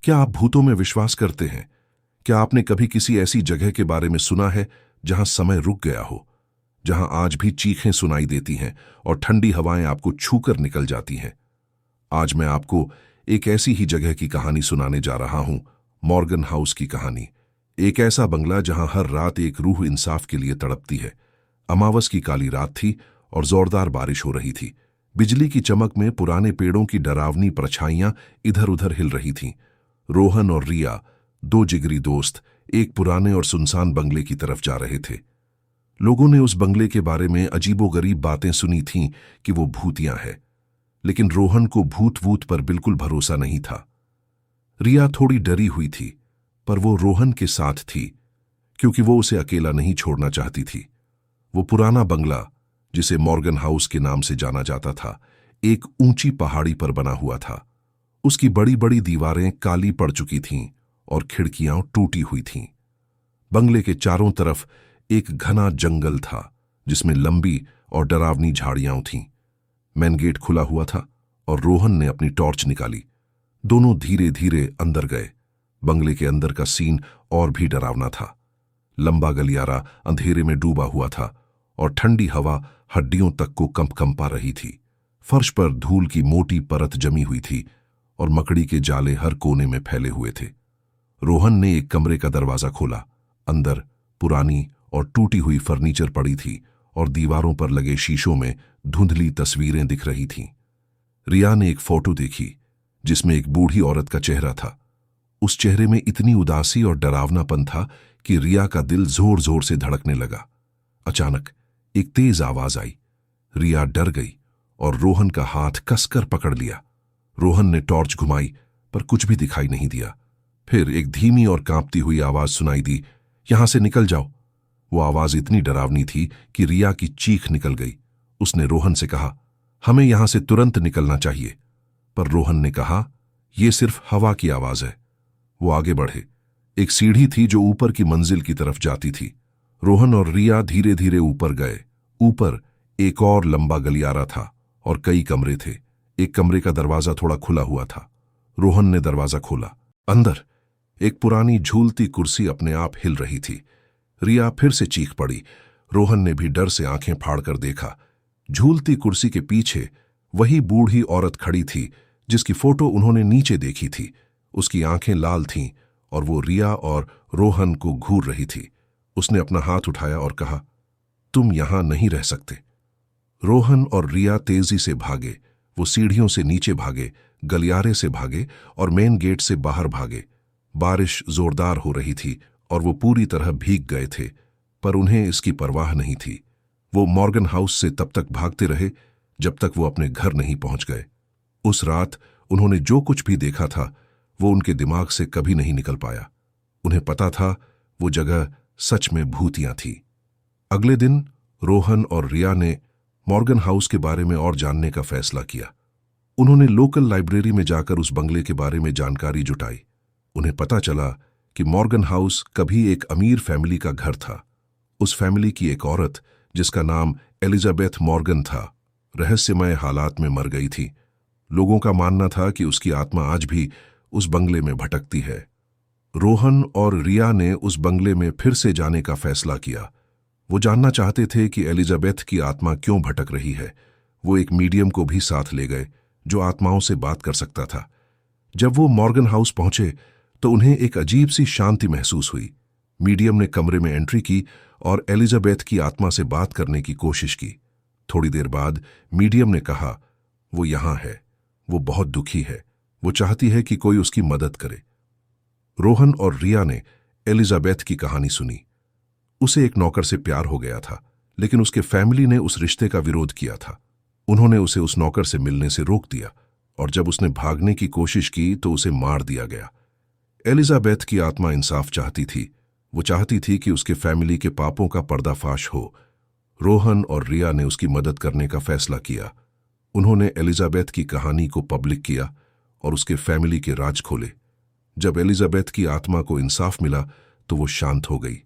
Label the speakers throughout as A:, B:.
A: क्या आप भूतों में विश्वास करते हैं? क्या आपने कभी किसी ऐसी जगह के बारे में सुना है जहां समय रुक गया हो, जहां आज भी चीखें सुनाई देती हैं और ठंडी हवाएं आपको छूकर निकल जाती हैं? आज मैं आपको एक ऐसी ही जगह की कहानी सुनाने जा रहा हूं, मॉर्गन हाउस की कहानी। एक ऐसा बंगला जहां हर रात एक रूह इंसाफ के लिए तड़पती है। अमावस की काली रात थी और जोरदार बारिश हो रही थी। बिजली की चमक में पुराने पेड़ों की डरावनी परछाइयां इधर उधर हिल रही थीं। रोहन और रिया, दो जिगरी दोस्त, एक पुराने और सुनसान बंगले की तरफ जा रहे थे। लोगों ने उस बंगले के बारे में अजीबोगरीब बातें सुनी थीं कि वो भूतिया है, लेकिन रोहन को भूत वूत पर बिल्कुल भरोसा नहीं था। रिया थोड़ी डरी हुई थी, पर वो रोहन के साथ थी क्योंकि वो उसे अकेला नहीं छोड़ना चाहती थी। वो पुराना बंगला, जिसे मॉर्गन हाउस के नाम से जाना जाता था, एक ऊंची पहाड़ी पर बना हुआ था। उसकी बड़ी बड़ी दीवारें काली पड़ चुकी थीं और खिड़कियां टूटी हुई थीं। बंगले के चारों तरफ एक घना जंगल था जिसमें लंबी और डरावनी झाड़ियां थीं। मेन गेट खुला हुआ था और रोहन ने अपनी टॉर्च निकाली। दोनों धीरे धीरे अंदर गए। बंगले के अंदर का सीन और भी डरावना था। लंबा गलियारा अंधेरे में डूबा हुआ था और ठंडी हवा हड्डियों तक को कंपा रही थी। फर्श पर धूल की मोटी परत जमी हुई थी और मकड़ी के जाले हर कोने में फैले हुए थे। रोहन ने एक कमरे का दरवाजा खोला। अंदर पुरानी और टूटी हुई फर्नीचर पड़ी थी और दीवारों पर लगे शीशों में धुंधली तस्वीरें दिख रही थीं। रिया ने एक फोटो देखी जिसमें एक बूढ़ी औरत का चेहरा था। उस चेहरे में इतनी उदासी और डरावनापन था कि रिया का दिल जोर जोर से धड़कने लगा। अचानक एक तेज आवाज आई। रिया डर गई और रोहन का हाथ कसकर पकड़ लिया। रोहन ने टॉर्च घुमाई, पर कुछ भी दिखाई नहीं दिया। फिर एक धीमी और कांपती हुई आवाज सुनाई दी, यहां से निकल जाओ। वो आवाज इतनी डरावनी थी कि रिया की चीख निकल गई। उसने रोहन से कहा, हमें यहां से तुरंत निकलना चाहिए। पर रोहन ने कहा, यह सिर्फ हवा की आवाज है। वो आगे बढ़े। एक सीढ़ी थी जो ऊपर की मंजिल की तरफ जाती थी। रोहन और रिया धीरे धीरे ऊपर गए। ऊपर एक और लंबा गलियारा था और कई कमरे थे। एक कमरे का दरवाजा थोड़ा खुला हुआ था। रोहन ने दरवाजा खोला। अंदर एक पुरानी झूलती कुर्सी अपने आप हिल रही थी। रिया फिर से चीख पड़ी। रोहन ने भी डर से आंखें फाड़कर देखा। झूलती कुर्सी के पीछे वही बूढ़ी औरत खड़ी थी जिसकी फोटो उन्होंने नीचे देखी थी। उसकी आंखें लाल थीं और वो रिया और रोहन को घूर रही थी। उसने अपना हाथ उठाया और कहा, तुम यहां नहीं रह सकते। रोहन और रिया तेजी से भागे। वो सीढ़ियों से नीचे भागे, गलियारे से भागे और मेन गेट से बाहर भागे। बारिश जोरदार हो रही थी और वो पूरी तरह भीग गए थे, पर उन्हें इसकी परवाह नहीं थी। वो मॉर्गन हाउस से तब तक भागते रहे जब तक वो अपने घर नहीं पहुंच गए। उस रात उन्होंने जो कुछ भी देखा था वो उनके दिमाग से कभी नहीं निकल पाया। उन्हें पता था वो जगह सच में भूतियां थी। अगले दिन रोहन और रिया ने मॉर्गन हाउस के बारे में और जानने का फैसला किया। उन्होंने लोकल लाइब्रेरी में जाकर उस बंगले के बारे में जानकारी जुटाई। उन्हें पता चला कि मॉर्गन हाउस कभी एक अमीर फैमिली का घर था। उस फैमिली की एक औरत, जिसका नाम एलिजाबेथ मॉर्गन था, रहस्यमय हालात में मर गई थी। लोगों का मानना था कि उसकी आत्मा आज भी उस बंगले में भटकती है। रोहन और रिया ने उस बंगले में फिर से जाने का फैसला किया। वो जानना चाहते थे कि एलिजाबेथ की आत्मा क्यों भटक रही है। वो एक मीडियम को भी साथ ले गए जो आत्माओं से बात कर सकता था। जब वो मॉर्गन हाउस पहुंचे तो उन्हें एक अजीब सी शांति महसूस हुई। मीडियम ने कमरे में एंट्री की और एलिजाबेथ की आत्मा से बात करने की कोशिश की। थोड़ी देर बाद मीडियम ने कहा, वो यहां है, वो बहुत दुखी है, वो चाहती है कि कोई उसकी मदद करे। रोहन और रिया ने एलिजाबेथ की कहानी सुनी। उसे एक नौकर से प्यार हो गया था, लेकिन उसके फैमिली ने उस रिश्ते का विरोध किया था। उन्होंने उसे उस नौकर से मिलने से रोक दिया और जब उसने भागने की कोशिश की तो उसे मार दिया गया। एलिजाबेथ की आत्मा इंसाफ चाहती थी। वो चाहती थी कि उसके फैमिली के पापों का पर्दाफाश हो। रोहन और रिया ने उसकी मदद करने का फैसला किया। उन्होंने एलिजाबेथ की कहानी को पब्लिक किया और उसके फैमिली के राज खोले। जब एलिजाबेथ की आत्मा को इंसाफ मिला तो वो शांत हो गई।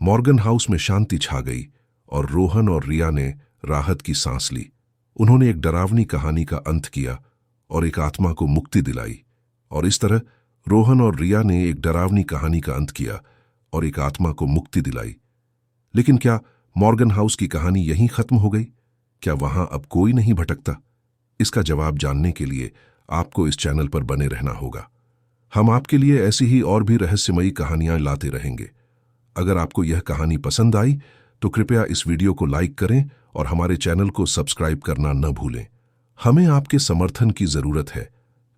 A: मॉर्गन हाउस में शांति छा गई और रोहन और रिया ने राहत की सांस ली। उन्होंने एक डरावनी कहानी का अंत किया और एक आत्मा को मुक्ति दिलाई, और इस तरह रोहन और रिया ने एक डरावनी कहानी का अंत किया और एक आत्मा को मुक्ति दिलाई। लेकिन क्या मॉर्गन हाउस की कहानी यहीं खत्म हो गई? क्या वहां अब कोई नहीं भटकता? इसका जवाब जानने के लिए आपको इस चैनल पर बने रहना होगा। हम आपके लिए ऐसी ही और भी रहस्यमयी कहानियां लाते रहेंगे। अगर आपको यह कहानी पसंद आई तो कृपया इस वीडियो को लाइक करें और हमारे चैनल को सब्सक्राइब करना न भूलें। हमें आपके समर्थन की जरूरत है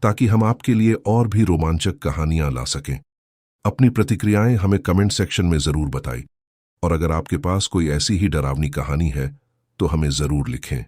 A: ताकि हम आपके लिए और भी रोमांचक कहानियां ला सकें। अपनी प्रतिक्रियाएं हमें कमेंट सेक्शन में जरूर बताएं और अगर आपके पास कोई ऐसी ही डरावनी कहानी है तो हमें जरूर लिखें।